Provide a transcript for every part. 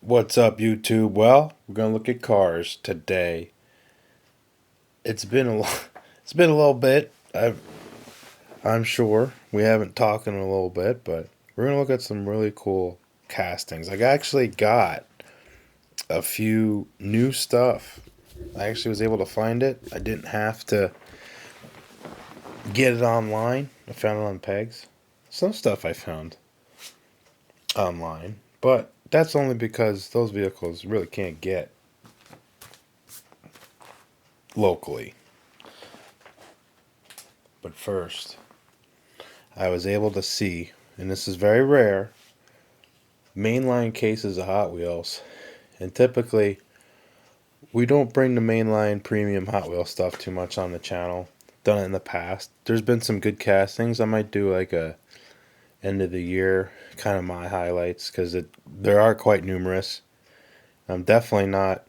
What's up, YouTube? Well, we're gonna look at cars today. It's been it's been a little bit. I'm sure we haven't talked in a little bit, but we're gonna look at some really cool castings. I actually got a few new stuff. I actually was able to find it. I didn't have to get it online. I found it on pegs. Some stuff I found online, but that's only because those vehicles really can't get locally. But first, I was able to see, and this is very rare, mainline cases of Hot Wheels. And typically, we don't bring the mainline premium Hot Wheel stuff too much on the channel. Done it in the past. There's been some good castings. I might do like a end of the year kind of my highlights because there are quite numerous. I'm definitely not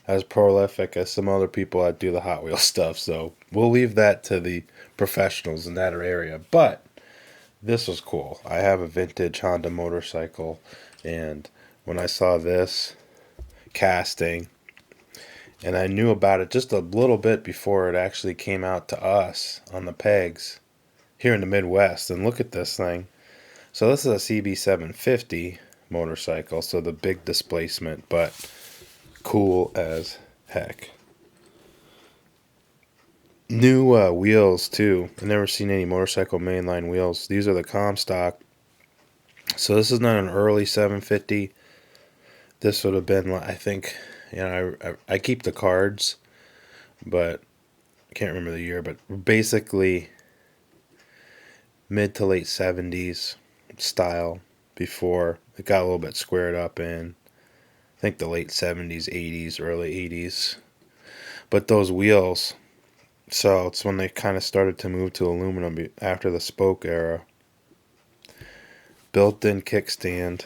as prolific as some other people that do the Hot Wheel stuff, so we'll leave that to the professionals in that area. But this was cool. I have a vintage Honda motorcycle, and when I saw this casting, and I knew about it just a little bit before it actually came out to us on the pegs here in the Midwest. And look at this thing. So this is a CB750 motorcycle, so the big displacement, but cool as heck. New wheels too. I've never seen any motorcycle mainline wheels. These are the Comstock. So this is not an early 750. This would have been, I think, I keep the cards, but I can't remember the year, but basically mid to late 70s style before it got a little bit squared up in, I think, the late 70s, 80s, early 80s. But those wheels, so it's when they kind of started to move to aluminum after the spoke era. Built-in kickstand.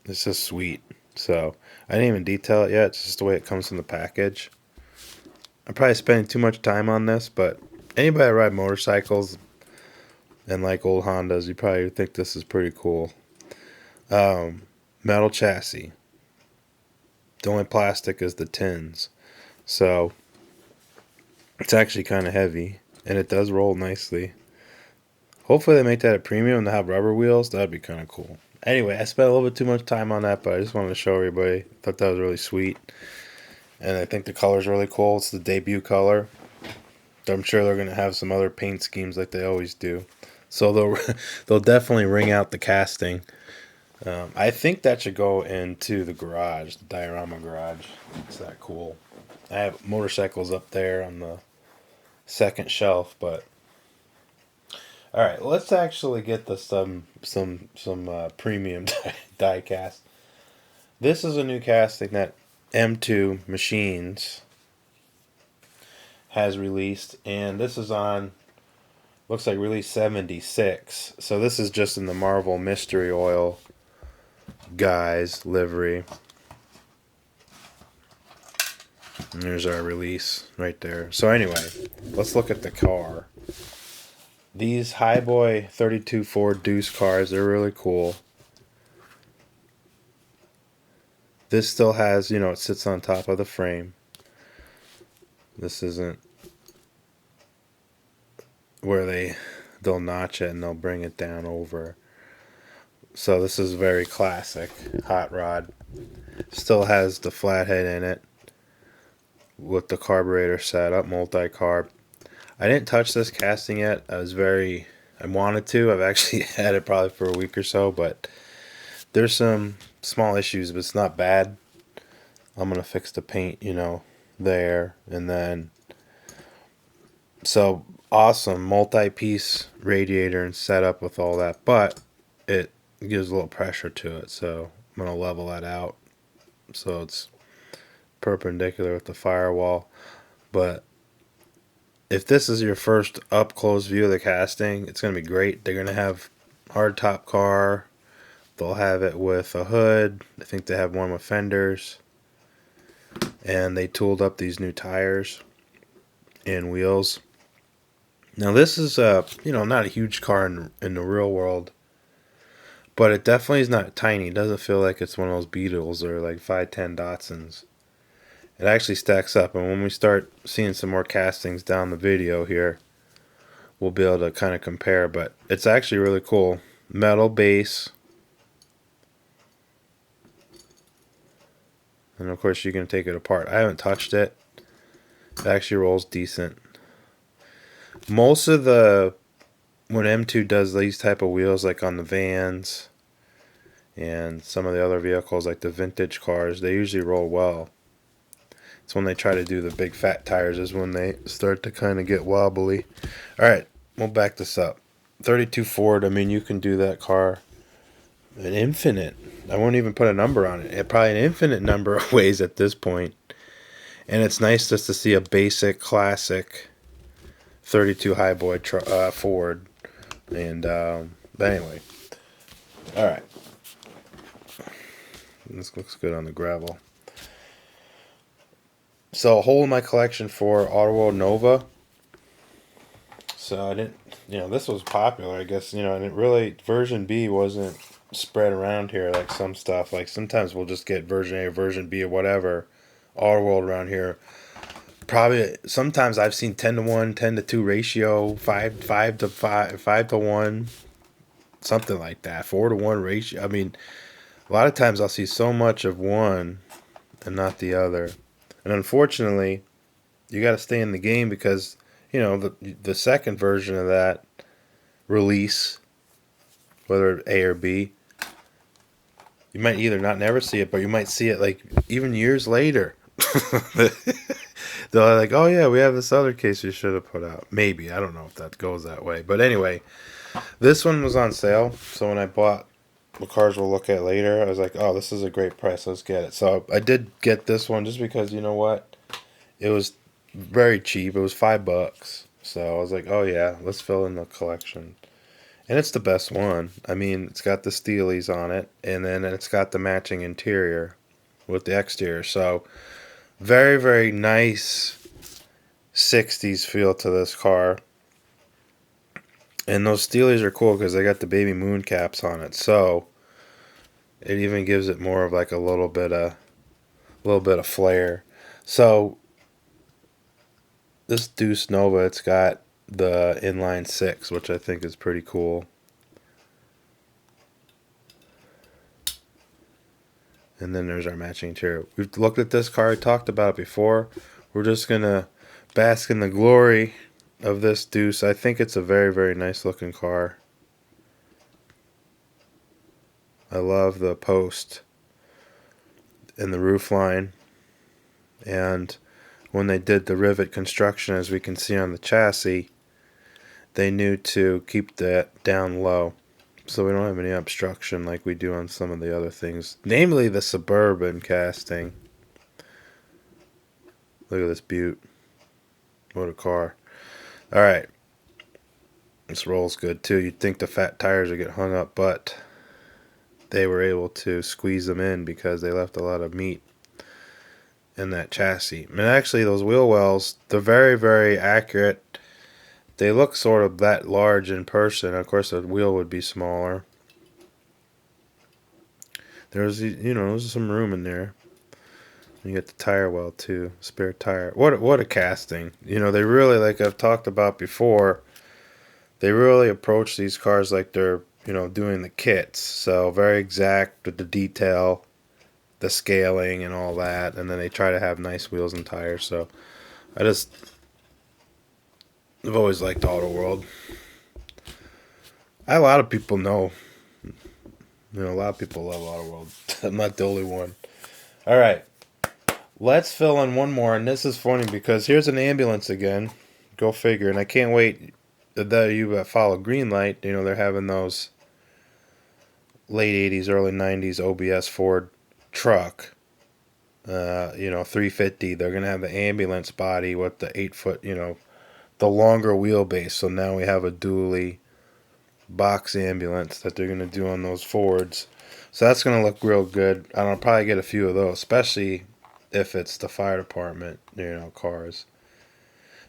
This is sweet. So I didn't even detail it yet. It's just the way it comes in the package. I'm probably spending too much time on this, but anybody that ride motorcycles and like old Hondas, you probably think this is pretty cool. Metal chassis. The only plastic is the tins. So it's actually kind of heavy, and it does roll nicely. Hopefully they make that a premium and they have rubber wheels. That'd be kind of cool. Anyway, I spent a little bit too much time on that, but I just wanted to show everybody. Thought that was really sweet. And I think the color's really cool. It's the debut color. I'm sure they're going to have some other paint schemes like they always do. So they'll definitely ring out the casting. I think that should go into the garage, the diorama garage. It's that cool. I have motorcycles up there on the second shelf, but all right, let's actually get the some premium die cast. This is a new casting that M2 Machines has released, and this is on, looks like release 76. So this is just in the Marvel Mystery Oil guys livery. And there's our release right there. So anyway, let's look at the car. These Highboy 32 Ford Deuce cars, they're really cool. This still has, it sits on top of the frame. This isn't where they'll notch it and they'll bring it down over. So this is very classic hot rod. Still has the flathead in it with the carburetor set up, multi-carb. I didn't touch this casting yet. I wanted to. I've actually had it probably for a week or so, but there's some small issues, but it's not bad. I'm going to fix the paint, there. And then, so awesome multi-piece radiator and setup with all that, but it gives a little pressure to it. So I'm going to level that out so it's perpendicular with the firewall. But if this is your first up-close view of the casting, it's going to be great. They're going to have hardtop car. They'll have it with a hood. I think they have one with fenders. And they tooled up these new tires and wheels. Now this is not a huge car in the real world, But it definitely is not tiny. It doesn't feel like it's one of those Beetles or like 510 Datsuns. It actually stacks up, and when we start seeing some more castings down the video here, we'll be able to kind of compare. But it's actually really cool. Metal base. And of course you can take it apart. I haven't touched it. It actually rolls decent. Most of the, when M2 does these type of wheels, like on the vans and some of the other vehicles like the vintage cars, they usually roll well. It's when they try to do the big fat tires is when they start to kind of get wobbly. Alright, we'll back this up. 32 Ford, I mean, you can do that car an infinite. I won't even put a number on it. Probably an infinite number of ways at this point. And it's nice just to see a basic, classic 32 Highboy Ford. And, but anyway. Alright. This looks good on the gravel. So, a hole in my collection for Autoworld Nova. So, I didn't, this was popular, I guess, and it really, version B wasn't spread around here like some stuff. Like, sometimes we'll just get version A or version B or whatever. Autoworld around here. Probably, sometimes I've seen 10-to-1, 10-to-2 ratio, 5-to-1, something like that. 4-to-1 ratio. I mean, a lot of times I'll see so much of one and not the other. And unfortunately, you got to stay in the game because, the second version of that release, whether A or B, you might either not never see it, but you might see it like even years later. They're like, oh yeah, we have this other case we should have put out. Maybe. I don't know if that goes that way. But anyway, this one was on sale. So when I bought the cars we'll look at later, I was like, oh, this is a great price. Let's get it. So I did get this one just because, you know what? It was very cheap. It was $5. So I was like, oh yeah, let's fill in the collection. And it's the best one. I mean, it's got the Steelies on it. And then it's got the matching interior with the exterior. So very, very nice 60s feel to this car. And those Steelies are cool because they got the baby moon caps on it. So it even gives it more of like a little bit of flair. So this Deuce Nova, it's got the inline 6, which I think is pretty cool. And then there's our matching interior. We've looked at this car. I talked about it before. We're just going to bask in the glory of this Deuce. I think it's a very, very nice looking car. I love the post and the roof line. And when they did the rivet construction, as we can see on the chassis, they knew to keep that down low. So we don't have any obstruction like we do on some of the other things. Namely the Suburban casting. Look at this beaut. What a car. Alright. This rolls good too. You'd think the fat tires would get hung up, but they were able to squeeze them in because they left a lot of meat in that chassis. And actually those wheel wells, they're very, very accurate. They look sort of that large in person. Of course, the wheel would be smaller. There's, there's some room in there. You get the tire well too, spare tire. What a casting. They really, like I've talked about before, they really approach these cars like they're, doing the kits. So very exact with the detail, the scaling and all that. And then they try to have nice wheels and tires. So I've always liked Autoworld. A lot of people know. A lot of people love Autoworld. I'm not the only one. Alright. Let's fill in one more. And this is funny because here's an ambulance again. Go figure. And I can't wait that you follow Greenlight. They're having those late 80s, early 90s OBS Ford truck. 350. They're going to have the ambulance body with the 8-foot, the longer wheelbase. So now we have a dually box ambulance that they're going to do on those Fords. So that's going to look real good. I'll probably get a few of those, especially if it's the fire department, cars.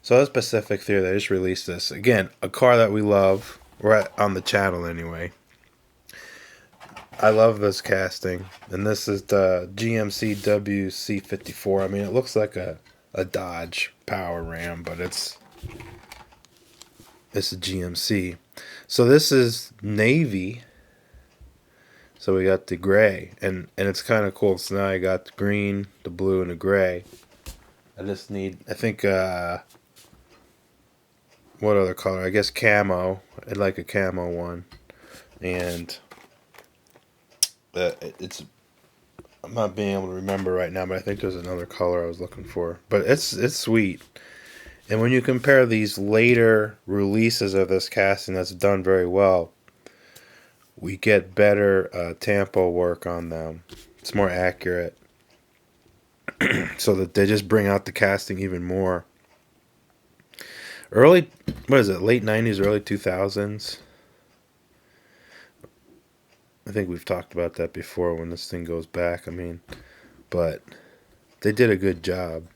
So that's Pacific Theory. They just released this. Again, a car that we love. We're on the channel anyway. I love this casting, and this is the GMC WC54. I mean, it looks like a Dodge Power Ram, but it's a GMC. So this is navy. So we got the gray, and it's kind of cool. So now I got the green, the blue, and the gray. I just need, I think, what other color? I guess camo. I'd like a camo one, and it's. I'm not being able to remember right now, but I think there's another color I was looking for. But it's sweet. And when you compare these later releases of this casting that's done very well, we get better tampo work on them. It's more accurate. So that they just bring out the casting even more. Early, what is it, late 90s, early 2000s? I think we've talked about that before when this thing goes back. I mean, but they did a good job.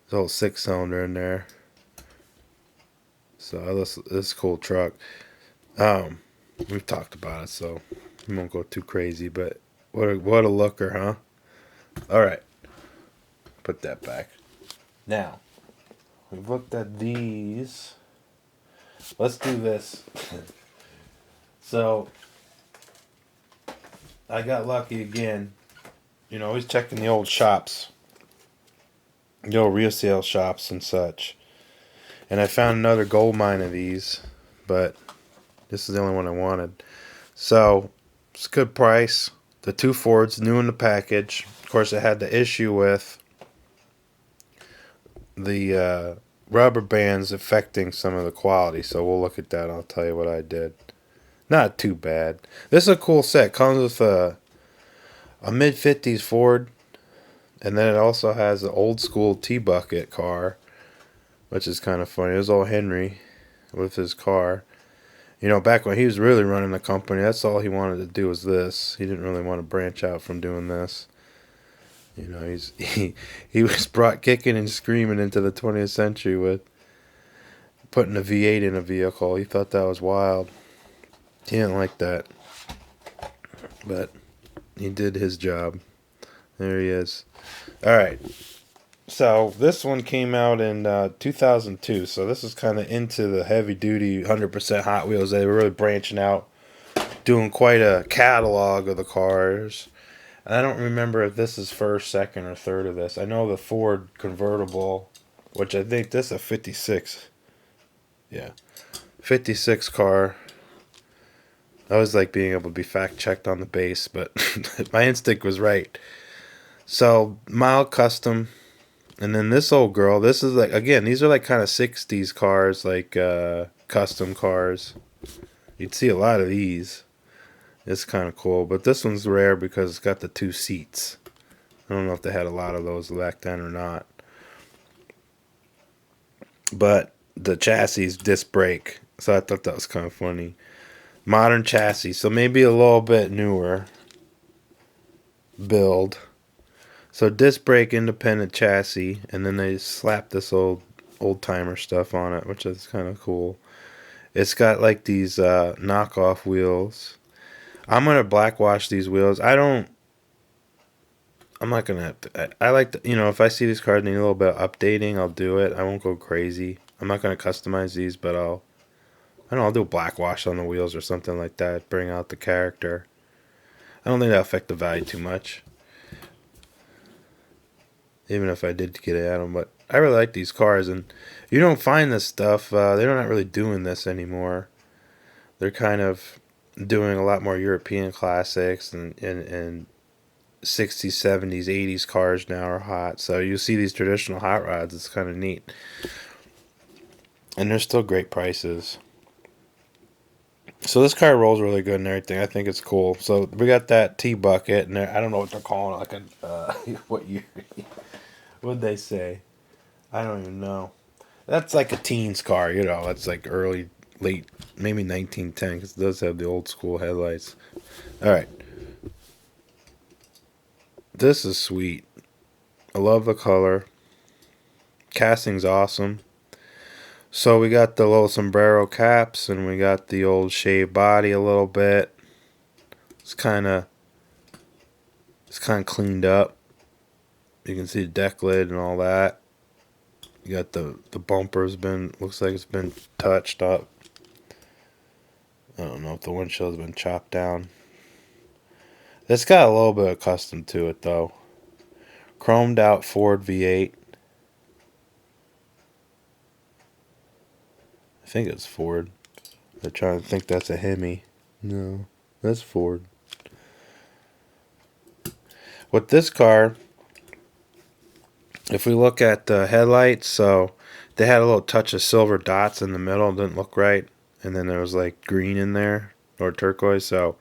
There's a whole 6-cylinder in there. So this cool truck. We've talked about it, so we won't go too crazy. But what a looker, huh? All right, put that back. Now we've looked at these. Let's do this. So I got lucky again. You know, always checking the old shops, the old resale shops and such. And I found another gold mine of these, but this is the only one I wanted. So it's a good price. The two Fords, new in the package. Of course, it had the issue with the rubber bands affecting some of the quality. So we'll look at that. I'll tell you what I did. Not too bad. This is a cool set. Comes with a mid-50s Ford. And then it also has an old school T-bucket car, which is kind of funny. It was old Henry with his car. You know, back when he was really running the company, that's all he wanted to do was this. He didn't really want to branch out from doing this. You know, he was brought kicking and screaming into the 20th century with putting a V8 in a vehicle. He thought that was wild. He didn't like that. But he did his job. There he is. All right. So this one came out in 2002. So this is kind of into the heavy duty 100% Hot Wheels. They were really branching out, doing quite a catalog of the cars. And I don't remember if this is first, second, or third of this. I know the Ford convertible, which I think this is a 56. Yeah, 56 car. I was like being able to be fact checked on the base, but my instinct was right. So mild custom. And then this old girl, this is like, again, these are like kind of 60s cars, like custom cars. You'd see a lot of these. It's kind of cool. But this one's rare because it's got the two seats. I don't know if they had a lot of those back then or not. But the chassis disc brake. So I thought that was kind of funny. Modern chassis. So maybe a little bit newer build. So disc brake independent chassis, and then they slapped this old timer stuff on it, which is kind of cool. It's got like these knockoff wheels. I'm gonna blackwash these wheels. I'm not gonna have to. I like to, you know, if I see these cars need a little bit of updating, I'll do it. I won't go crazy. I'm not gonna customize these, but I'll do a blackwash on the wheels or something like that. Bring out the character. I don't think that'll affect the value too much. Even if I did get it at them, but I really like these cars, and you don't find this stuff. They're not really doing this anymore. They're kind of doing a lot more European classics, and 60s, 70s, 80s cars now are hot. So you see these traditional hot rods. It's kind of neat, and they're still great prices. So this car rolls really good and everything. I think it's cool. So we got that T-bucket, and I don't know what they're calling it. Like a what year? What'd they say? I don't even know. That's like a teens car, you know. That's like early, late, maybe 1910, because it does have the old school headlights. All right. This is sweet. I love the color. Casting's awesome. So we got the little sombrero caps, and we got the old shaved body a little bit. It's kind of cleaned up. You can see the deck lid and all that. You got the bumper's been, looks like it's been touched up. I don't know if the windshield's been chopped down. It's got a little bit of custom to it though. Chromed out Ford V8. I think it's Ford. They're trying to think that's a Hemi. No, that's Ford. With this car, if we look at the headlights, so they had a little touch of silver dots in the middle. It didn't look right. And then there was like green in there, or turquoise. So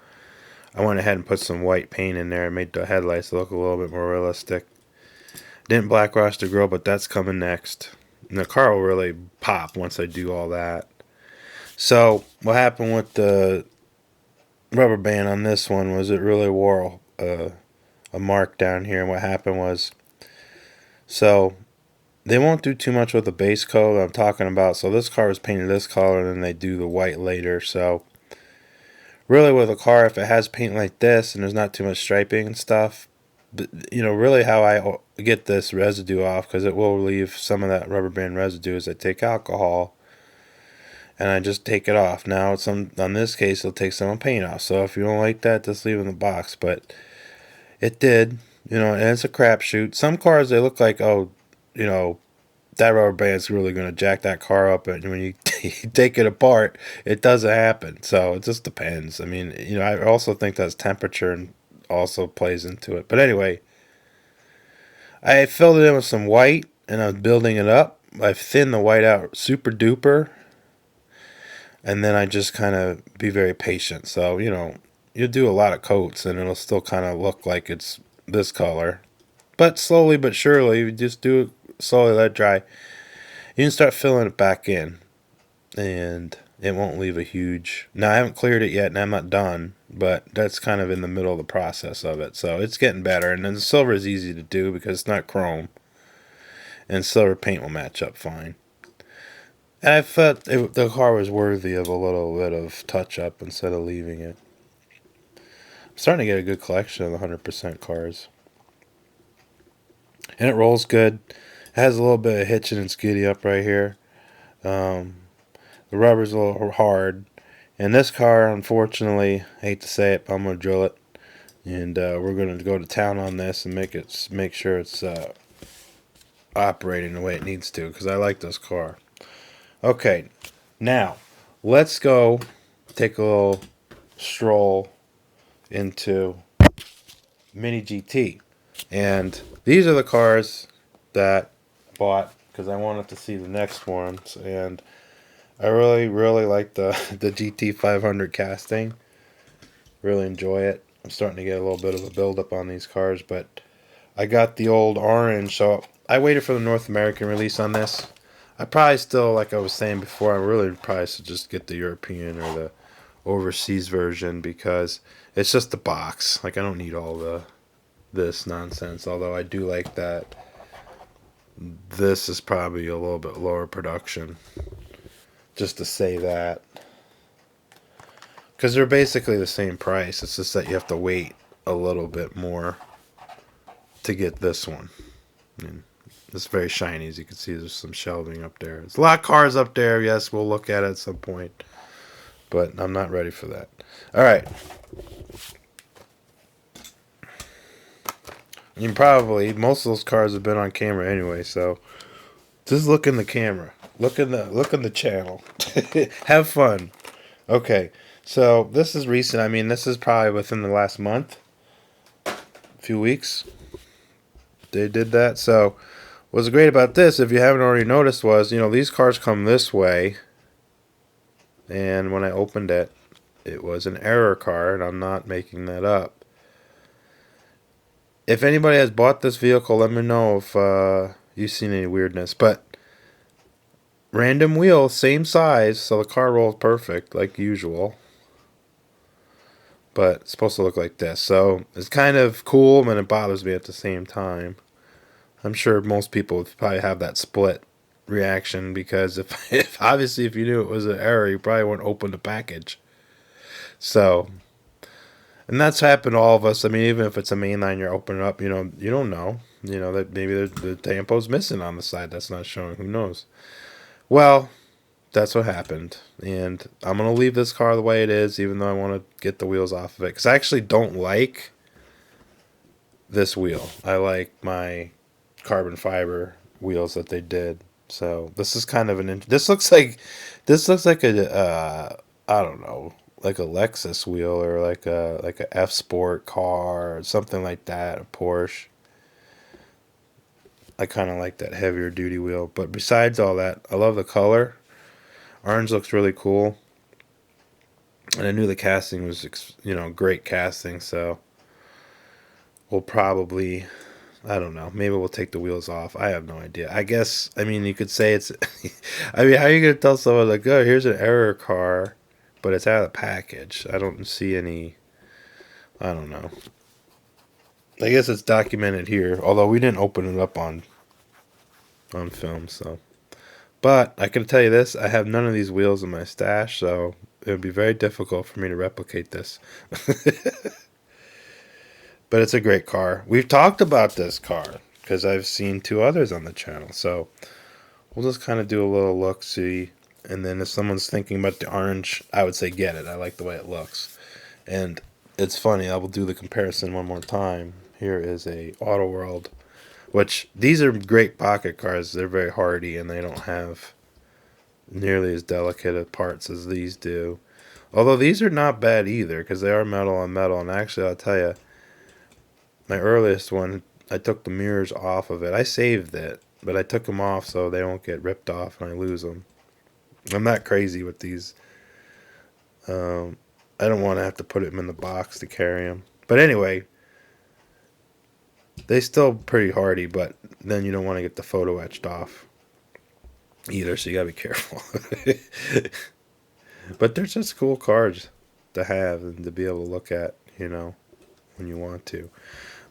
I went ahead and put some white paint in there and made the headlights look a little bit more realistic. Didn't blackwash the grill, but that's coming next. And the car will really pop once I do all that. So what happened with the rubber band on this one was it really wore a mark down here. And what happened was, so they won't do too much with the base coat I'm talking about. So this car was painted this color, and then they do the white later. So really with a car, if it has paint like this and there's not too much striping and stuff, you know, really how I get this residue off, because it will leave some of that rubber band residue, is I take alcohol and I just take it off. Now on this case it'll take some paint off, so if you don't like that, just leave it in the box. But it did, you know, and it's a crapshoot. Some cars, they look like, oh, you know, that rubber band's really going to jack that car up, and when you take it apart, it doesn't happen. So it just depends. I mean, you know, I also think that's temperature and also plays into it. But anyway, I filled it in with some white, and I'm building it up. I've thinned the white out super duper, and then I just kind of be very patient. So, you know, you do a lot of coats and it'll still kind of look like it's this color, but slowly but surely, you just do it slowly, let it dry, you can start filling it back in, and it won't leave a huge... Now I haven't cleared it yet and I'm not done, but that's kind of in the middle of the process of it, so it's getting better. And then the silver is easy to do because it's not chrome, and silver paint will match up fine. And I felt the car was worthy of a little bit of touch up instead of leaving it. I'm starting to get a good collection of the 100% cars, and it rolls good. It has a little bit of hitching and skiddy up right here. The rubber's a little hard. And this car, unfortunately, I hate to say it, but I'm going to drill it. And we're going to go to town on this and make sure it's operating the way it needs to, because I like this car. Okay, now let's go take a little stroll into Mini GT. And these are the cars that I bought because I wanted to see the next ones, and I really like the GT 500 casting. Really enjoy it. I'm starting to get a little bit of a build-up on these cars, but I got the old orange, so I waited for the North American release on this. I probably still, like I was saying before, I really probably should just get the European or the overseas version, because it's just the box. Like, I don't need all this nonsense, although I do like that this is probably a little bit lower production, just to say that, because they're basically the same price. It's just that you have to wait a little bit more to get this one. I mean, it's very shiny, as you can see. There's some shelving up there. There's a lot of cars up there. Yes, we'll look at it at some point, but I'm not ready for that. All right. You probably, most of those cars have been on camera anyway, so just look in the camera. Look in the channel. Have fun. Okay, so this is recent. I mean, this is probably within the last month, a few weeks. They did that. So what's great about this, if you haven't already noticed, was, you know, these cars come this way, and when I opened it, it was an error card. I'm not making that up. If anybody has bought this vehicle, let me know if you've seen any weirdness. But random wheel, same size, so the car rolls perfect, like usual. But it's supposed to look like this. So it's kind of cool, and it bothers me at the same time. I'm sure most people would probably have that split reaction, because if obviously if you knew it was an error, you probably wouldn't open the package. So And that's happened to all of us. I mean, even if it's a mainline you're opening up, you don't know. That maybe the tampo's missing on the side that's not showing. Who knows? Well, that's what happened. And I'm going to leave this car the way it is, even though I want to get the wheels off of it. Because I actually don't like this wheel. I like my carbon fiber wheels that they did. So this is kind of this looks like a I don't know, like a Lexus wheel or like a F Sport car or something like that, a Porsche. I kind of like that heavier duty wheel. But besides all that, I love the color. Orange looks really cool. And I knew the casting was, great casting. So we'll probably, I don't know, maybe we'll take the wheels off. I have no idea. I guess, I mean, you could say it's, I mean, how are you going to tell someone, like, oh, here's an error car, but it's out of the package? I don't see any, I don't know. I guess it's documented here, although we didn't open it up on film, so. But I can tell you this, I have none of these wheels in my stash, so it would be very difficult for me to replicate this. But it's a great car. We've talked about this car because I've seen two others on the channel, so we'll just kind of do a little look-see. And then if someone's thinking about the orange, I would say get it. I like the way it looks. And it's funny, I will do the comparison one more time. Here is a Auto World, which these are great pocket cars. They're very hardy and they don't have nearly as delicate of parts as these do. Although these are not bad either because they are metal on metal. And actually, I'll tell you, my earliest one, I took the mirrors off of it. I saved it, but I took them off so they don't get ripped off and I lose them. I'm not crazy with these. I don't want to have to put them in the box to carry them. But anyway, they still pretty hardy, but then you don't want to get the photo etched off either, so you gotta be careful. But they're just cool cars to have and to be able to look at, when you want to.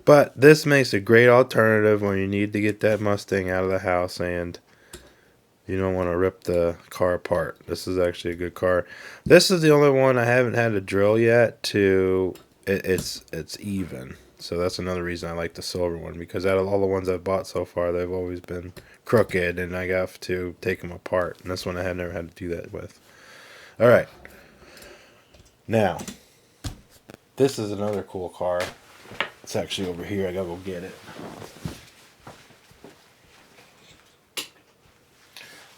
But this makes a great alternative when you need to get that Mustang out of the house and you don't want to rip the car apart. This is actually a good car. This is the only one I haven't had to drill yet to it's even. So that's another reason I like the silver one, because out of all the ones I've bought so far, they've always been crooked and I have to take them apart. And this one I had never had to do that with. All right. Now, this is another cool car. It's actually over here. I gotta go get it.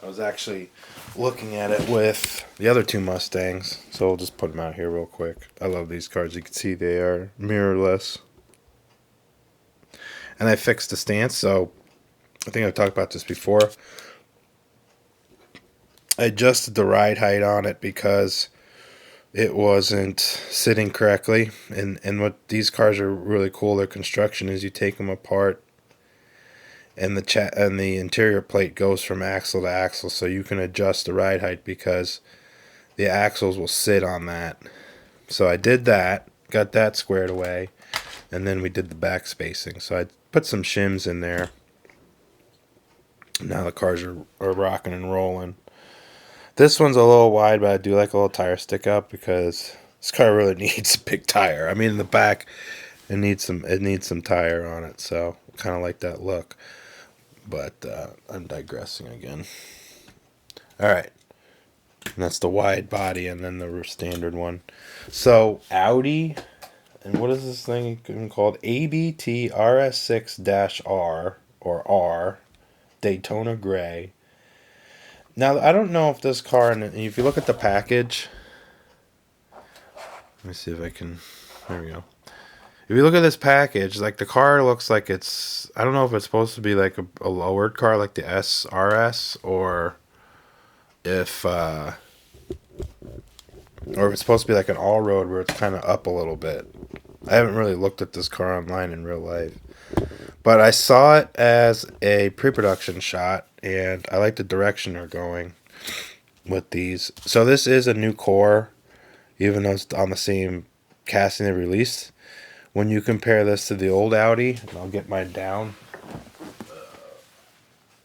I was actually looking at it with the other two Mustangs, so we'll just put them out here real quick. I love these cars. You can see they are mirrorless. And I fixed the stance, so I think I've talked about this before. I adjusted the ride height on it because it wasn't sitting correctly. And what these cars are really cool, their construction is you take them apart and the interior plate goes from axle to axle, so you can adjust the ride height because the axles will sit on that. So I did that, got that squared away, and then we did the back spacing. So I put some shims in there. Now the cars are rocking and rolling. This one's a little wide, but I do like a little tire stick up because this car really needs a big tire. I mean, in the back, it needs some tire on it, so kind of like that look. But I'm digressing again. All right, and that's the wide body, and then the standard one. So Audi, and what is this thing called? ABT RS6-R or R, Daytona Gray. Now, I don't know if this car, and if you look at the package, let me see if I can, there we go. If you look at this package, like the car looks like it's, I don't know if it's supposed to be like a lowered car like the SRS or if it's supposed to be like an all-road where it's kind of up a little bit. I haven't really looked at this car online in real life. But I saw it as a pre-production shot, and I like the direction they're going with these. So this is a new core, even though it's on the same casting they released. When you compare this to the old Audi, and I'll get mine down.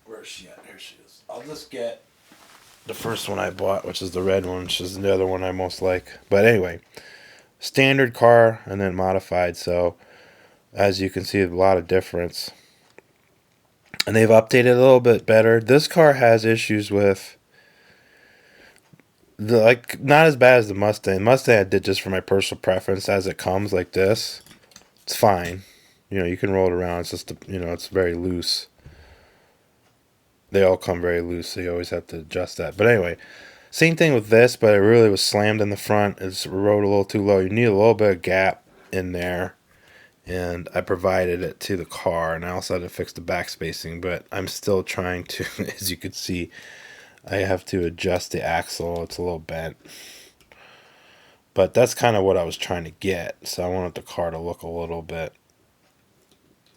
Where is she at? Here she is. I'll just get the first one I bought, which is the red one, which is the other one I most like. But anyway, standard car and then modified. So as you can see, a lot of difference. And they've updated a little bit better. This car has issues with not as bad as the Mustang. Mustang I did just for my personal preference. As it comes like this, it's fine. You can roll it around. It's just it's very loose. They all come very loose, so you always have to adjust that. But anyway, same thing with this, but it really was slammed in the front. It's rode a little too low. You need a little bit of gap in there, and I provided it to the car, and I also had to fix the back spacing, but I'm still trying to, as you can see, I have to adjust the axle. It's a little bent. But that's kind of what I was trying to get, so I wanted the car to look a little bit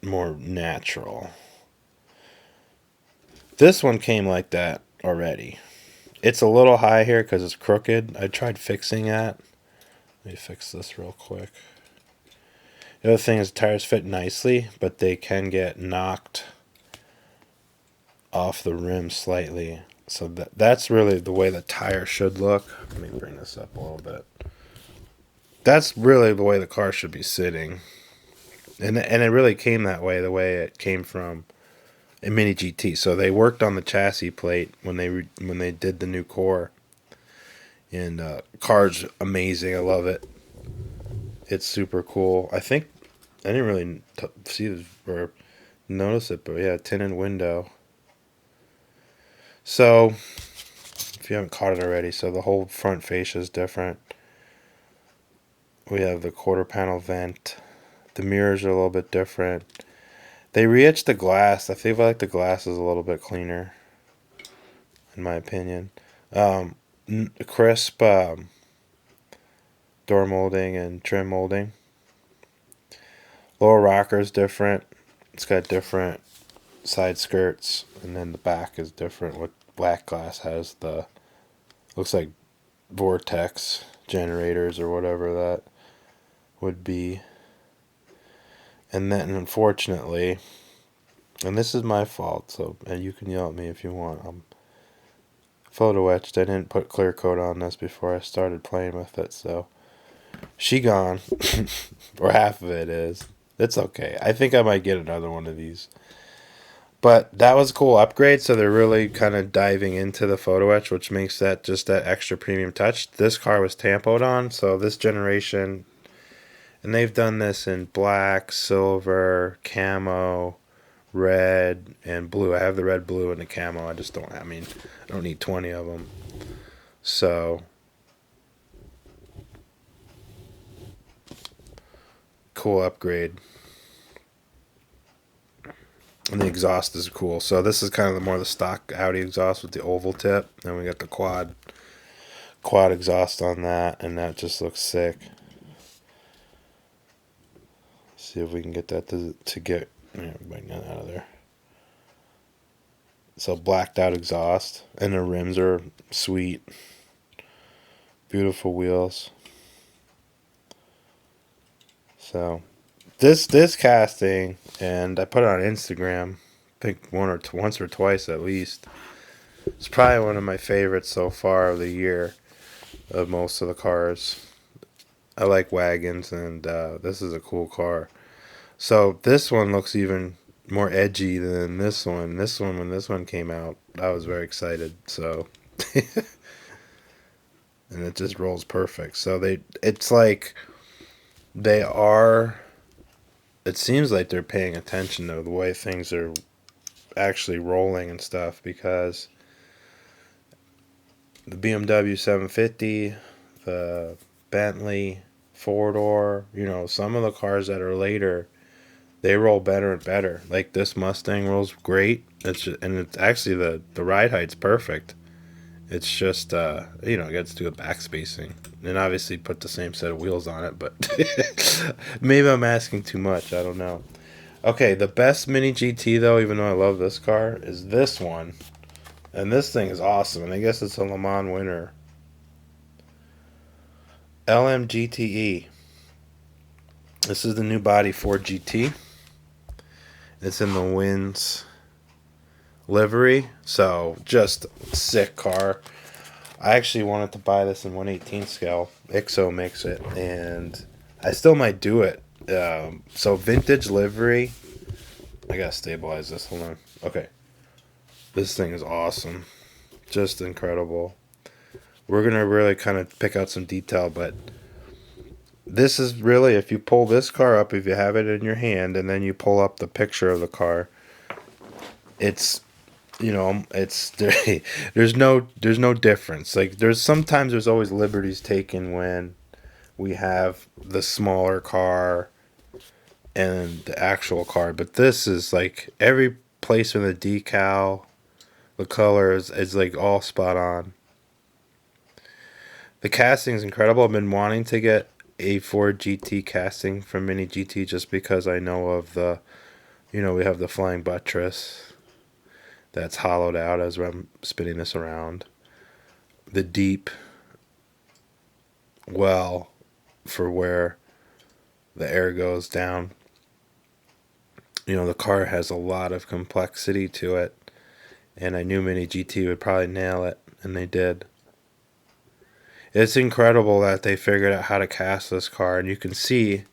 more natural. This one came like that already. It's a little high here because it's crooked. I tried fixing that. Let me fix this real quick. The other thing is the tires fit nicely, but they can get knocked off the rim slightly. So that's really the way the tire should look. Let me bring this up a little bit. That's really the way the car should be sitting. And it really came that way, the way it came from a Mini GT. So they worked on the chassis plate when they did the new core. And car's amazing. I love it. It's super cool. I think I didn't really see this or notice it, but yeah, tinted window. So if you haven't caught it already, so the whole front fascia is different. We have the quarter panel vent. The mirrors are a little bit different. They re-etched the glass. I feel like the glass is a little bit cleaner, in my opinion. Crisp door molding and trim molding. Lower rocker is different. It's got different side skirts, and then the back is different. What black glass has looks like vortex generators or whatever that would be. And then, unfortunately, and this is my fault, and you can yell at me if you want. I'm photo etched. I didn't put clear coat on this before I started playing with it, so she gone, or half of it is. It's okay. I think I might get another one of these. But that was a cool upgrade, so they're really kind of diving into the photo etch, which makes that just that extra premium touch. This car was tampoed on, so this generation. And they've done this in black, silver, camo, red, and blue. I have the red, blue, and the camo. I don't need 20 of them. So, cool upgrade. And the exhaust is cool. So this is kind of more the stock Audi exhaust with the oval tip. Then we got the quad exhaust on that, and that just looks sick. See if we can get that to get bring that out of there. So blacked out exhaust, and the rims are sweet, beautiful wheels. So this casting, and I put it on Instagram, I think once or twice at least. It's probably one of my favorites so far of the year, of most of the cars. I like wagons, and this is a cool car. So this one looks even more edgy than this one. When this one came out, I was very excited. So, and it just rolls perfect. So it's like it seems like they're paying attention to the way things are actually rolling and stuff, because the BMW 750, the Bentley 4-door, some of the cars that are later, they roll better and better. Like this Mustang rolls great. It's actually the ride height's perfect. It's just it gets to do a back spacing, and obviously put the same set of wheels on it. But maybe I'm asking too much. I don't know. Okay, the best Mini GT though, even though I love this car, is this one, and this thing is awesome. And I guess it's a LeMans winner. GTE. This is the new body for GT. It's in the Wynn's livery, so just sick car. I actually wanted to buy this in 1/18 scale. IXO makes it, and I still might do it. So vintage livery. I gotta stabilize this. Hold on. Okay. This thing is awesome. Just incredible. We're gonna really kind of pick out some detail, but this is really, if you pull this car up, if you have it in your hand, and then you pull up the picture of the car, it's, you know, it's there's no difference. Like there's always liberties taken when we have the smaller car and the actual car, but this is like every place in the decal, the colors is like all spot on. The casting is incredible. I've been wanting to get a Ford GT casting from Mini GT just because I know of the, we have the flying buttress that's hollowed out as I'm spinning this around. The deep well for where the air goes down. The car has a lot of complexity to it, and I knew Mini GT would probably nail it, and they did. It's incredible that they figured out how to cast this car, and you can see,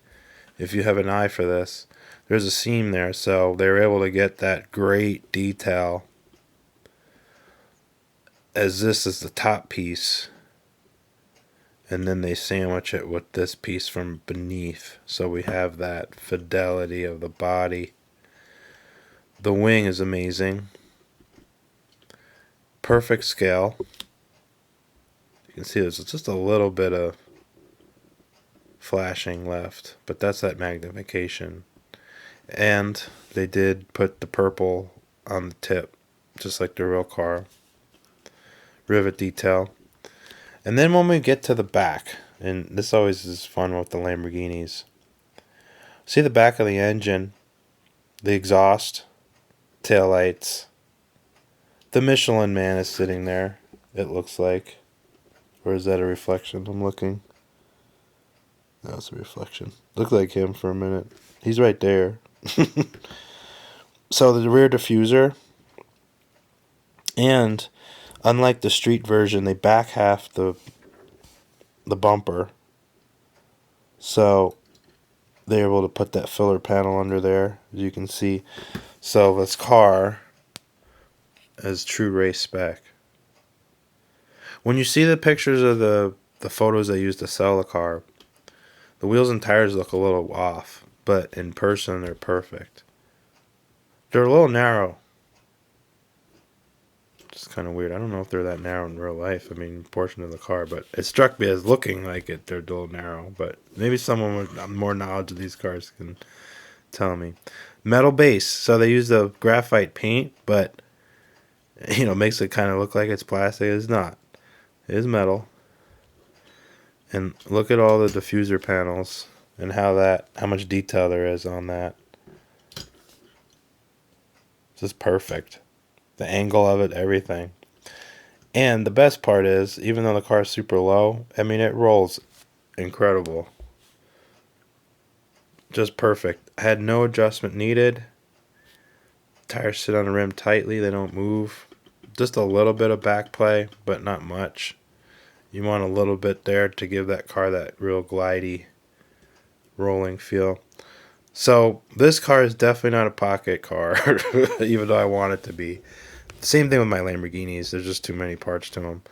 if you have an eye for this, there's a seam there, so they were able to get that great detail, as this is the top piece, and then they sandwich it with this piece from beneath, so we have that fidelity of the body. The wing is amazing. Perfect scale. You can see there's just a little bit of flashing left, but that's that magnification. And they did put the purple on the tip, just like the real car. Rivet detail. And then when we get to the back, and this always is fun with the Lamborghinis, see the back of the engine, the exhaust, taillights. The Michelin Man is sitting there, it looks like. Or is that a reflection? I'm looking. No, it's a reflection. Looked like him for a minute. He's right there. So the rear diffuser, and unlike the street version, they back half the bumper. So they're able to put that filler panel under there, as you can see. So this car is true race spec. When you see the pictures of the photos they used to sell the car, the wheels and tires look a little off, but in person they're perfect. They're a little narrow. It's kind of weird. I don't know if they're that narrow in real life. I mean, portion of the car, but it struck me as looking like they're a little narrow. But maybe someone with more knowledge of these cars can tell me. Metal base. So they use the graphite paint, but makes it kind of look like it's plastic. It's not. It is metal. And look at all the diffuser panels and how much detail there is on that. Just perfect. The angle of it, everything. And the best part is, even though the car is super low, I mean, it rolls incredible. Just perfect. I had no adjustment needed. Tires sit on the rim tightly. They don't move. Just a little bit of back play, but not much. You want a little bit there to give that car that real glidey, rolling feel. So this car is definitely not a pocket car, even though I want it to be. Same thing with my Lamborghinis. There's just too many parts to them.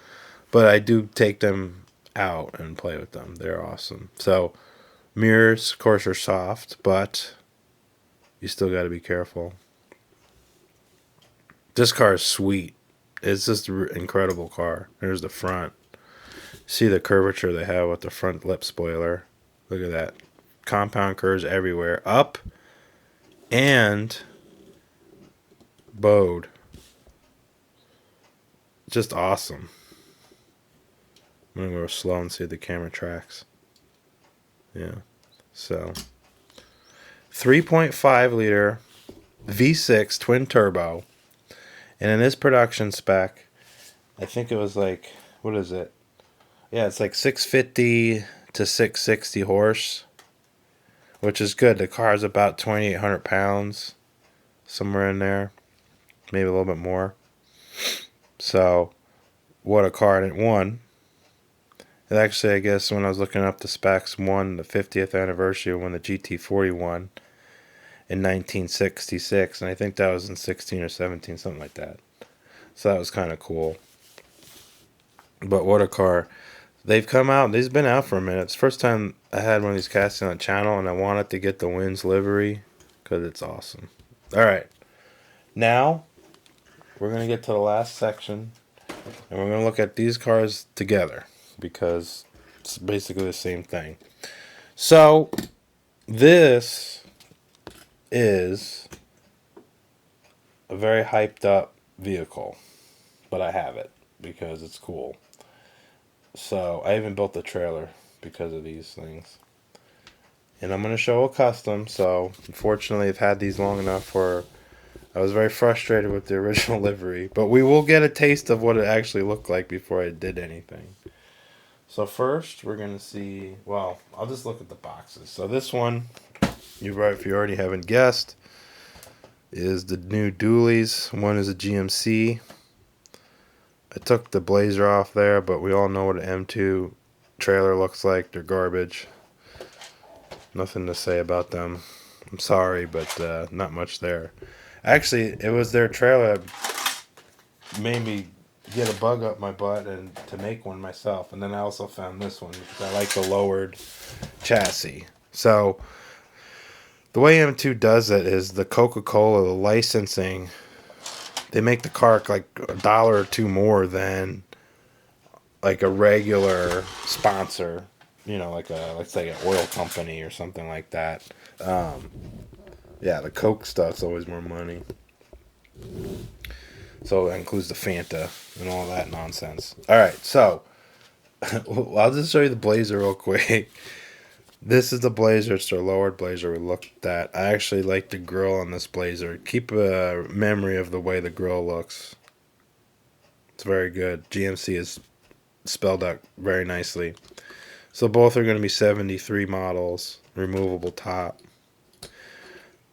But I do take them out and play with them. They're awesome. So mirrors, of course, are soft, but you still got to be careful. This car is sweet. It's just an incredible car. There's the front. See the curvature they have with the front lip spoiler. Look at that. Compound curves everywhere. Up and bowed. Just awesome. I'm going to go slow and see if the camera tracks. Yeah. So 3.5 liter V6 twin turbo. And in this production spec, I think it was like, what is it? Yeah, it's like 650 to 660 horse, which is good. The car is about 2,800 pounds, somewhere in there, maybe a little bit more. So what a car, and it won. And actually, I guess when I was looking up the specs, won the 50th anniversary when the GT40 won in 1966, and I think that was in 16 or 17, something like that. So that was kind of cool. But what a car. They've come out, they've been out for a minute. It's the first time I had one of these casting on the channel, and I wanted to get the Wynn's livery because it's awesome. Alright, now we're going to get to the last section, and we're going to look at these cars together because it's basically the same thing. So, this is a very hyped up vehicle, but I have it because it's cool. So I even built the trailer because of these things. And I'm going to show a custom. So unfortunately I've had these long enough where I was very frustrated with the original livery. But we will get a taste of what it actually looked like before I did anything. So first we're going to see, well, I'll just look at the boxes. So this one, if you already haven't guessed, is the new dualies. One is a GMC. I took the blazer off there, but we all know what an M2 trailer looks like. They're garbage. Nothing to say about them. I'm sorry, but not much there. Actually, it was their trailer that made me get a bug up my butt and to make one myself. And then I also found this one because I like the lowered chassis. So the way M2 does it is the Coca-Cola, the licensing, they make the car like $1 or $2 more than like a regular sponsor, you know, like let's say an oil company or something like that. Yeah, the Coke stuff's always more money. So that includes the Fanta and all that nonsense. All right, so I'll just show you the blazer real quick. This is the blazer. It's their lowered blazer we looked at. I actually like the grill on this blazer. Keep a memory of the way the grill looks. It's very good. GMC is spelled out very nicely. So both are going to be 73 models. Removable top.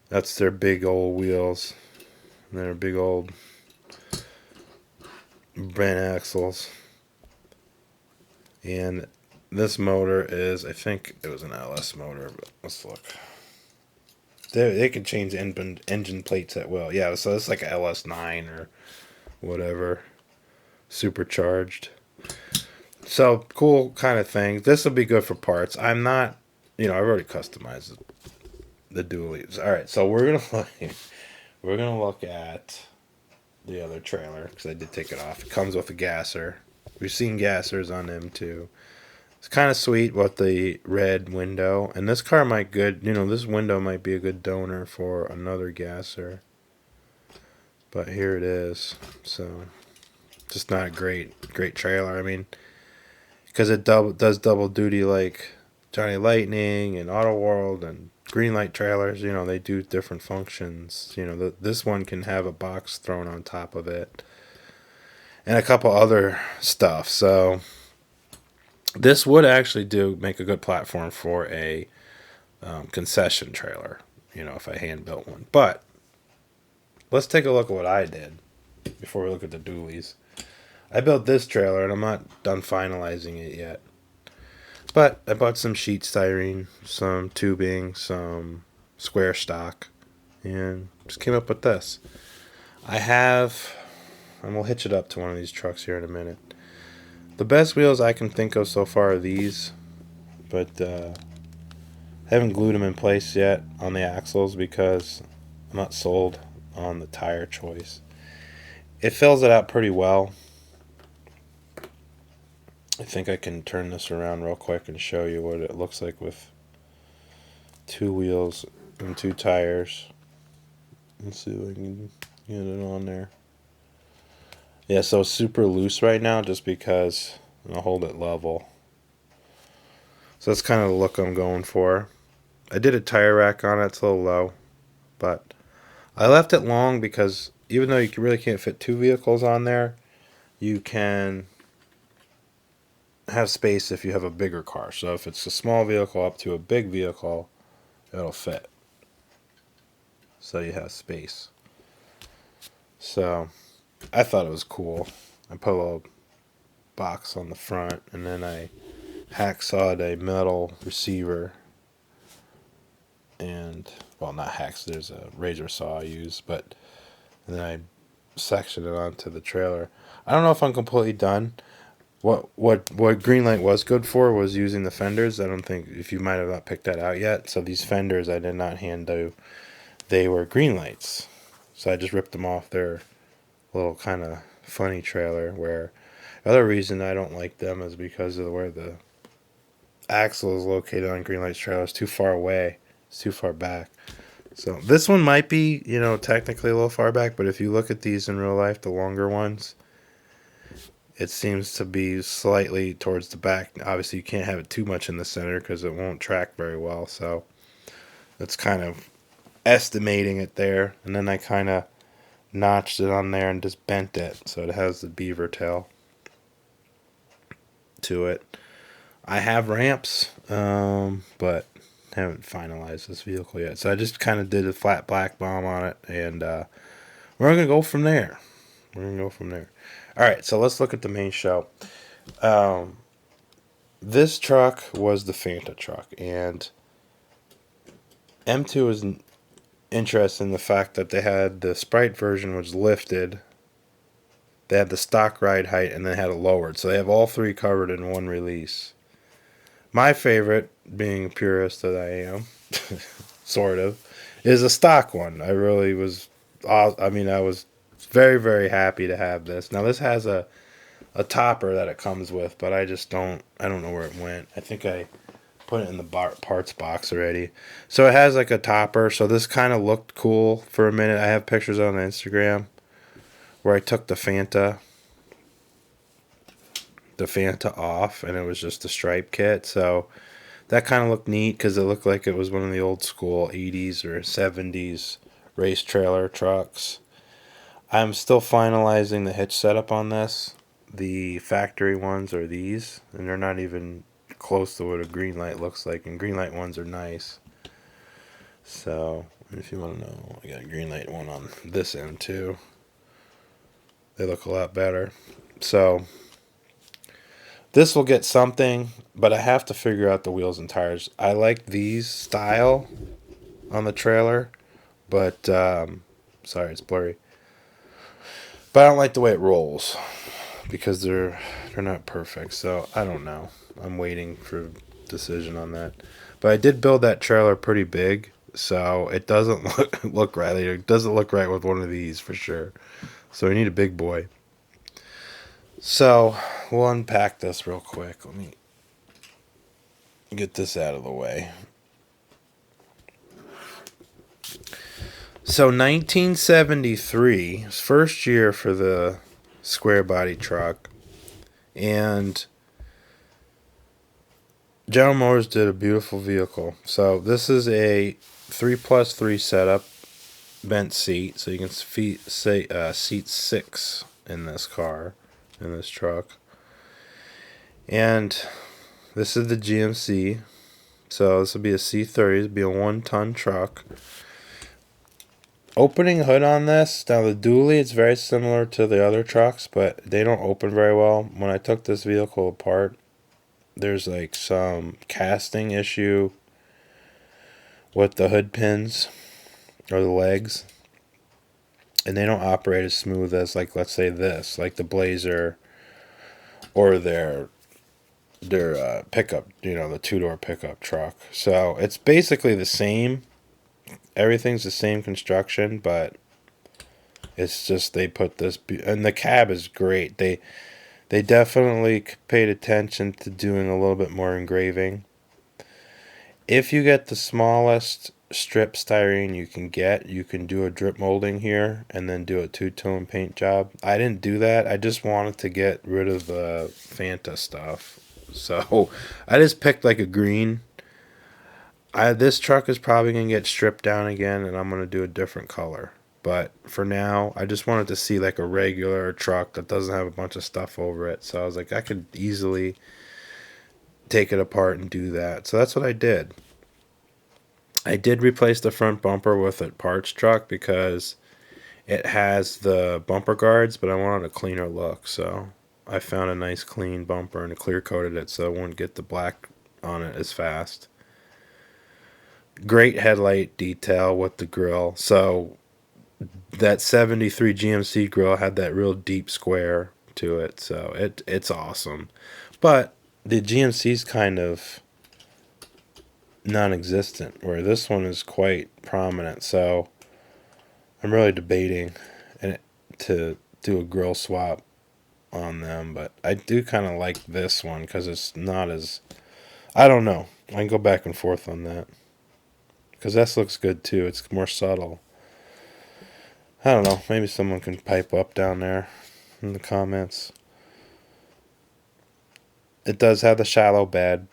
That's their big old wheels. And their big old brand axles. And this motor is, I think it was an LS motor, but let's look. They can change engine plates at will. Yeah, so it's like a LS9 or whatever. Supercharged. So, cool kind of thing. This will be good for parts. I'm not, I've already customized the dualies. Alright, so we're gonna look at the other trailer, because I did take it off. It comes with a gasser. We've seen gassers on them too. It's kind of sweet with the red window. And this car might this window might be a good donor for another gasser. But here it is. So, just not a great trailer. I mean, because it does double duty like Johnny Lightning and Auto World and Greenlight trailers. They do different functions. This one can have a box thrown on top of it. And a couple other stuff. So this would actually make a good platform for a concession trailer, if I hand built one. But let's take a look at what I did before we look at the dualies. I built this trailer, and I'm not done finalizing it yet. But I bought some sheet styrene, some tubing, some square stock, and just came up with this. And we'll hitch it up to one of these trucks here in a minute. The best wheels I can think of so far are these, but I haven't glued them in place yet on the axles because I'm not sold on the tire choice. It fills it out pretty well. I think I can turn this around real quick and show you what it looks like with 2 wheels and 2 tires. Let's see if I can get it on there. Yeah, so it's super loose right now just because I'll hold it level. So that's kind of the look I'm going for. I did a tire rack on it. It's a little low. But I left it long because even though you really can't fit 2 vehicles on there, you can have space if you have a bigger car. So if it's a small vehicle up to a big vehicle, it'll fit. So you have space. So I thought it was cool. I put a little box on the front, and then I hacksawed a metal receiver, and, well, not hacks, there's a razor saw I use, but, and then I sectioned it onto the trailer. I don't know if I'm completely done. What Greenlight was good for was using the fenders. I don't think, if you might have not picked that out yet. So these fenders I did not hand do. They were Greenlights. So I just ripped them off their little kind of funny trailer. Where the other reason I don't like them is because of where the axle is located on Greenlight's trailer. It's too far away. It's too far back. So this one might be, technically a little far back. But if you look at these in real life, the longer ones, it seems to be slightly towards the back. Obviously, you can't have it too much in the center because it won't track very well. So that's kind of estimating it there. And then I kind of notched it on there and just bent it so it has the beaver tail to it. I have ramps, but haven't finalized this vehicle yet. So I just kind of did a flat black bomb on it, and we're going to go from there. All right, so let's look at the main show. This truck was the Fanta truck, and M2 was interesting in the fact that they had the Sprite version was lifted. They had the stock ride height, and they had it lowered. So they have all three covered in one release. My favorite, being a purist that I am, sort of, is a stock one. I was very, very happy to have this. Now, this has a topper that it comes with, but I don't know where it went. I think I put it in the parts box already. So it has like a topper, so this kind of looked cool for a minute. I have pictures on Instagram where I took the Fanta off, and it was just a stripe kit. So that kind of looked neat because it looked like it was one of the old school 80s or 70s race trailer trucks. I'm still finalizing the hitch setup on this. The factory ones are these, and they're not even close to what a Greenlight looks like, and Greenlight ones are nice. So, if you want to know, I got a Greenlight one on this end too. They look a lot better. So, this will get something, but I have to figure out the wheels and tires. I like these style on the trailer, but, sorry, it's blurry. But I don't like the way it rolls because they're not perfect. So I don't know. I'm waiting for a decision on that. But I did build that trailer pretty big, so it doesn't look right. It doesn't look right with one of these for sure. So we need a big boy. So we'll unpack this real quick. Let me get this out of the way. So 1973, first year for the square body truck, and General Motors did a beautiful vehicle. So this is a 3+3 setup, bent seat, so you can seat 6 in this car, in this truck. And this is the GMC, so this will be a C30, this will be a 1-ton truck. Opening hood on this, now the dually, it's very similar to the other trucks, but they don't open very well. When I took this vehicle apart, there's like some casting issue with the hood pins or the legs, and they don't operate as smooth as, like, let's say this, like the Blazer or their pickup, the 2-door pickup truck. So it's basically the same. Everything's the same construction, but it's just they put this, and the cab is great. They definitely paid attention to doing a little bit more engraving. If you get the smallest strip styrene you can get, you can do a drip molding here and then do a two-tone paint job. I didn't do that. I just wanted to get rid of the Fanta stuff. So I just picked like a green. This truck is probably going to get stripped down again, and I'm going to do a different color. But for now, I just wanted to see like a regular truck that doesn't have a bunch of stuff over it. So I was like, I could easily take it apart and do that. So that's what I did. I did replace the front bumper with a parts truck because it has the bumper guards, but I wanted a cleaner look. So I found a nice clean bumper and clear coated it so I wouldn't get the black on it as fast. Great headlight detail with the grill. So that 73 GMC grill had that real deep square to it, so it's awesome. But the GMC's kind of non-existent, where this one is quite prominent. So I'm really debating to do a grill swap on them, but I do kind of like this one because it's not as, I don't know. I can go back and forth on that because this looks good too. It's more subtle. I don't know. Maybe someone can pipe up down there in the comments. It does have the shallow bed,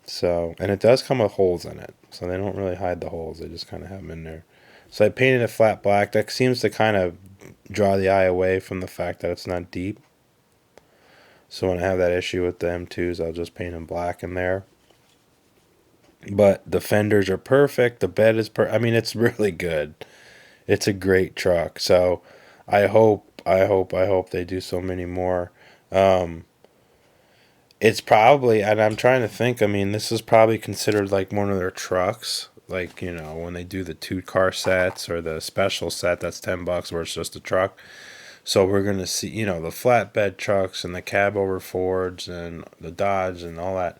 so, and it does come with holes in it, so they don't really hide the holes. They just kind of have them in there. So I painted it flat black. That seems to kind of draw the eye away from the fact that it's not deep. So when I have that issue with the M2s, I'll just paint them black in there. But the fenders are perfect. The bed is I mean, it's really good. It's a great truck. So I hope they do so many more. It's probably, and I'm trying to think, I mean, this is probably considered like one of their trucks. Like, you know, when they do the 2-car sets or the special set, that's $10 where it's just a truck. So we're going to see, you know, the flatbed trucks and the cab over Fords and the Dodge and all that.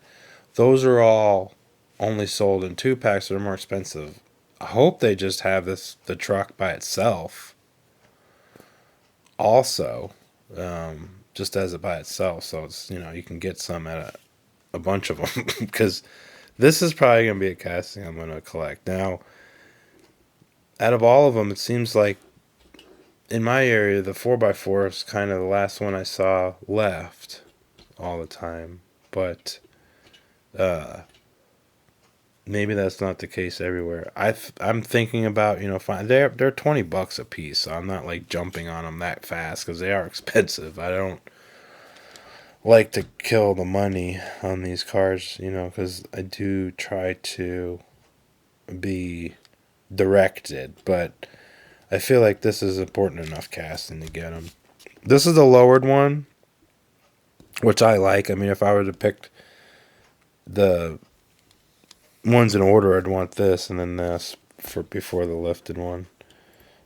Those are all only sold in 2-packs. They're more expensive. I hope they just have the truck by itself also, just as it by itself. So it's, you know, you can get some at a bunch of them because this is probably going to be a casting I'm going to collect. Now, out of all of them, it seems like in my area, the 4x4 is kind of the last one I saw left all the time. But maybe that's not the case everywhere. I'm thinking about, you know, they're $20 a piece, so I'm not like jumping on them that fast because they are expensive. I don't like to kill the money on these cars, you know, because I do try to be directed, but I feel like this is important enough casting to get them. This is the lowered one, which I like. I mean, if I were to pick the ones in order, I'd want this and then this for before the lifted one.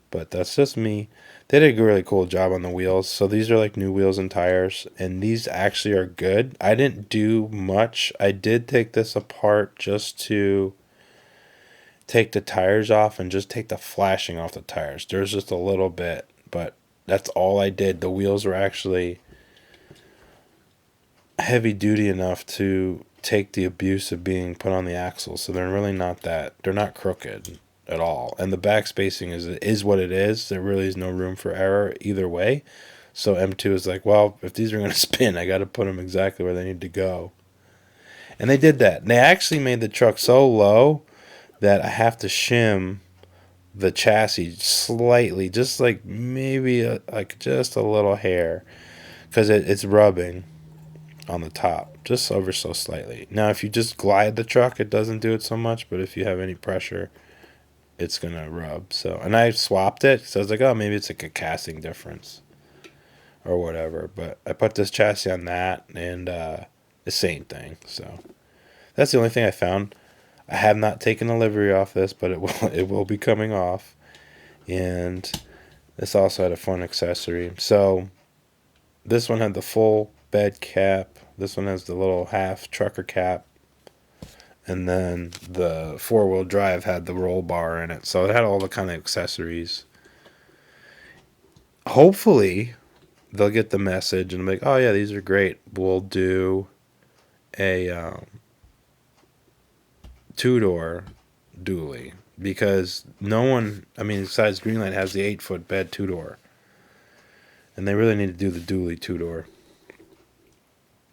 But that's just me. They did a really cool job on the wheels. So these are like new wheels and tires, and these actually are good. I didn't do much. I did take this apart just to take the tires off and just take the flashing off the tires. There's just a little bit, but that's all I did. The wheels were actually heavy duty enough to take the abuse of being put on the axle, so they're really not that, they're not crooked at all, and the back spacing is what it is. There really is no room for error either way. So M2 is like, well, if these are going to spin, I got to put them exactly where they need to go, and they did that. And they actually made the truck so low that I have to shim the chassis slightly, just like maybe like just a little hair, because it's rubbing on the top, just ever so slightly. Now, if you just glide the truck, it doesn't do it so much, but if you have any pressure, it's gonna rub. So, and I swapped it, so I was like, oh, maybe it's like a casting difference or whatever. But I put this chassis on that, and the same thing. So that's the only thing I found. I have not taken the livery off this, but it will be coming off. And this also had a fun accessory. So this one had the full bed cap. This one has the little half trucker cap. And then the 4-wheel drive had the roll bar in it. So it had all the kind of accessories. Hopefully, they'll get the message and be like, oh, yeah, these are great. We'll do a 2-door dually. Because no one, I mean, besides Greenlight, has the 8-foot bed 2-door. And they really need to do the dually 2-door.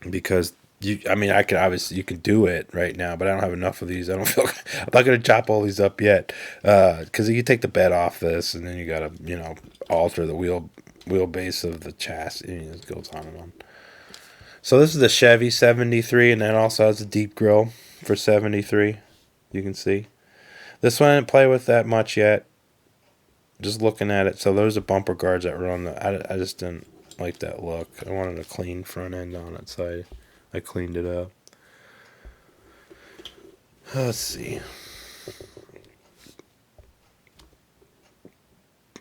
Because I could obviously, you can do it right now, but I don't have enough of these. I don't feel I'm not gonna chop all these up yet, because you take the bed off this, and then you gotta, you know, alter the wheelbase of the chassis. And it goes on and on. So this is the Chevy 73, and that also has a deep grill for 73. You can see this one I didn't play with that much yet. Just looking at it, so those are bumper guards that were on the. I just didn't. like that look. I wanted a clean front end on it, so I cleaned it up. Let's see.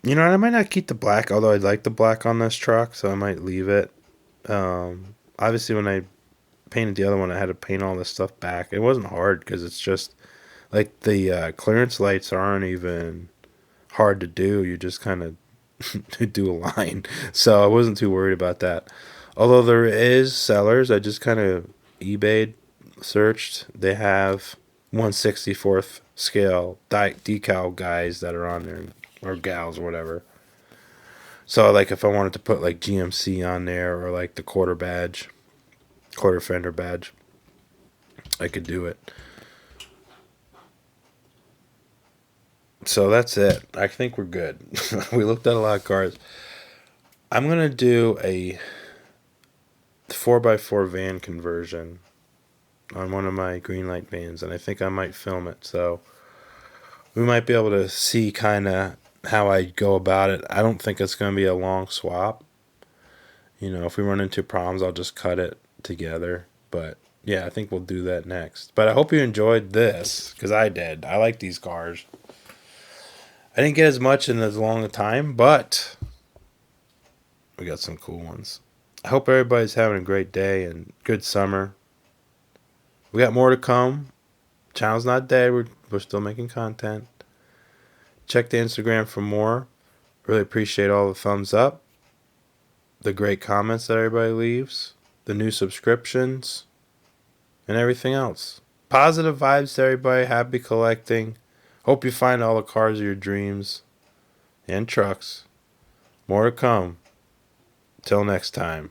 You know, I might not keep the black, although I like the black on this truck, so I might leave it. Obviously, when I painted the other one, I had to paint all this stuff back. It wasn't hard because it's just like the clearance lights aren't even hard to do. You just kind of do a line. So I wasn't too worried about that. Although there is sellers, I just kind of eBay searched. They have 1/64th scale decal guys that are on there, or gals, or whatever. So like if I wanted to put like GMC on there or like the quarter fender badge, I could do it. So that's it. I think we're good. We looked at a lot of cars. I'm gonna do a 4x4 van conversion on one of my green light vans, and I think I might film it. So we might be able to see kind of how I go about it. I don't think it's going to be a long swap. You know, if we run into problems, I'll just cut it together. But yeah, I think we'll do that next. But I hope you enjoyed this, because I did. I like these cars. I didn't get as much in as long a time, but we got some cool ones. I hope everybody's having a great day and good summer. We got more to come. Channel's not dead. We're still making content. Check the Instagram for more. Really appreciate all the thumbs up, the great comments that everybody leaves, the new subscriptions, and everything else. Positive vibes to everybody. Happy collecting. Hope you find all the cars of your dreams and trucks. More to come. Till next time.